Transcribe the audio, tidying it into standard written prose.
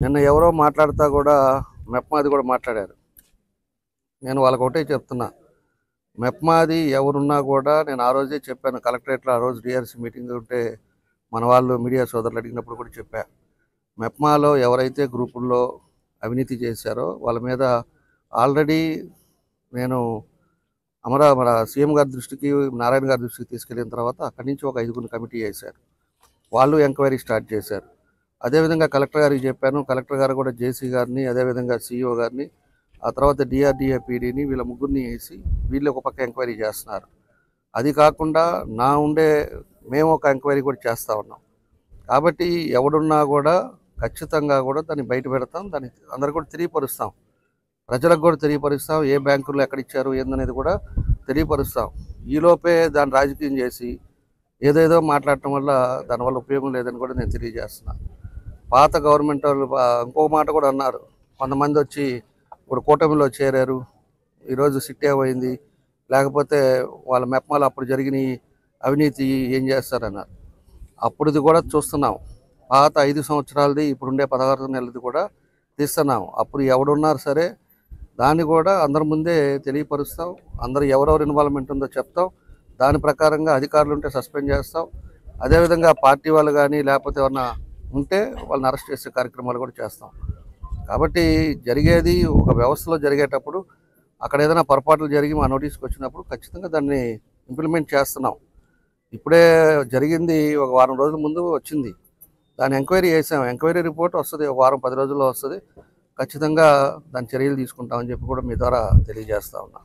నిన్న ఎవరో మాట్లాడుతా కూడా మెప్మాది కూడా మాట్లాడారు. నేను వాళ్ళకి ఒకటే చెప్తున్నా, మెప్మాది ఎవరున్నా కూడా నేను ఆ రోజే చెప్పాను. కలెక్టరేట్లో ఆ రోజు డిఆర్సీ మీటింగ్ ఉంటే మన వాళ్ళు మీడియా సోదరులు అడిగినప్పుడు కూడా చెప్పా, మెప్మాలో ఎవరైతే గ్రూపుల్లో అవినీతి చేశారో వాళ్ళ మీద ఆల్రెడీ నేను మన సీఎం గారి దృష్టికి, నారాయణ గారి దృష్టికి తీసుకెళ్ళిన తర్వాత అక్కడి నుంచి ఒక 5 కమిటీ వేశారు. వాళ్ళు ఎంక్వైరీ స్టార్ట్ చేశారు. అదేవిధంగా కలెక్టర్ గారికి చెప్పాను. కలెక్టర్ గారు కూడా జేసీ గారిని, అదేవిధంగా సీఈఓ గారిని, ఆ తర్వాత డిఆర్డీఏ పీడీని, వీళ్ళ ముగ్గురిని వేసి వీళ్ళు ఒక పక్క ఎంక్వైరీ చేస్తున్నారు. అది కాకుండా మేము ఒక ఎంక్వైరీ కూడా చేస్తూ ఉన్నాం. కాబట్టి ఎవడున్నా కూడా ఖచ్చితంగా కూడా దాన్ని బయట పెడతాం, దాన్ని అందరు కూడా తెలియపరుస్తాం, ప్రజలకు కూడా తెలియపరుస్తాం, ఏ బ్యాంకుల్లో ఎక్కడిచ్చారు ఏందనేది కూడా తెలియపరుస్తాం. ఈలోపే దాన్ని రాజకీయం చేసి ఏదేదో మాట్లాడటం వల్ల దానివల్ల ఉపయోగం లేదని కూడా నేను తెలియజేస్తున్నాను. పాత గవర్నమెంట్ వాళ్ళు ఇంకొక మాట కూడా అన్నారు, కొంతమంది వచ్చి ఇప్పుడు కూటమిలో చేరారు, ఈరోజు సిట్ ఏమైంది, లేకపోతే వాళ్ళ మెప్మాలు అప్పుడు జరిగిన అవినీతి ఏం చేస్తారన్నారు. అప్పుడుది కూడా చూస్తున్నాం. పాత 5 సంవత్సరాలది ఇప్పుడుండే 16 నెలలది కూడా తీస్తున్నాం. అప్పుడు ఎవడున్నారు సరే దాన్ని కూడా అందరి ముందే తెలియపరుస్తాం. అందరూ ఎవరెవరు ఇన్వాల్వ్మెంట్ ఉందో చెప్తాం. దాని ప్రకారంగా అధికారులు ఉంటే సస్పెండ్ చేస్తాం. అదేవిధంగా పార్టీ వాళ్ళు కానీ లేకపోతే ఏమన్నా ఉంటే వాళ్ళని అరెస్ట్ చేసే కార్యక్రమాలు కూడా చేస్తాం. కాబట్టి జరిగేది ఒక వ్యవస్థలో జరిగేటప్పుడు అక్కడ ఏదైనా పొరపాట్లు జరిగి మా నోటీస్కి వచ్చినప్పుడు ఖచ్చితంగా దాన్ని ఇంప్లిమెంట్ చేస్తున్నాం. ఇప్పుడే జరిగింది, ఒక వారం రోజుల ముందు వచ్చింది, దాన్ని ఎంక్వైరీ చేసాం. ఎంక్వైరీ రిపోర్ట్ వస్తుంది, ఒక వారం 10 రోజుల్లో వస్తుంది. ఖచ్చితంగా దాని చర్యలు తీసుకుంటామని చెప్పి కూడా మీ ద్వారా తెలియజేస్తా ఉన్నా.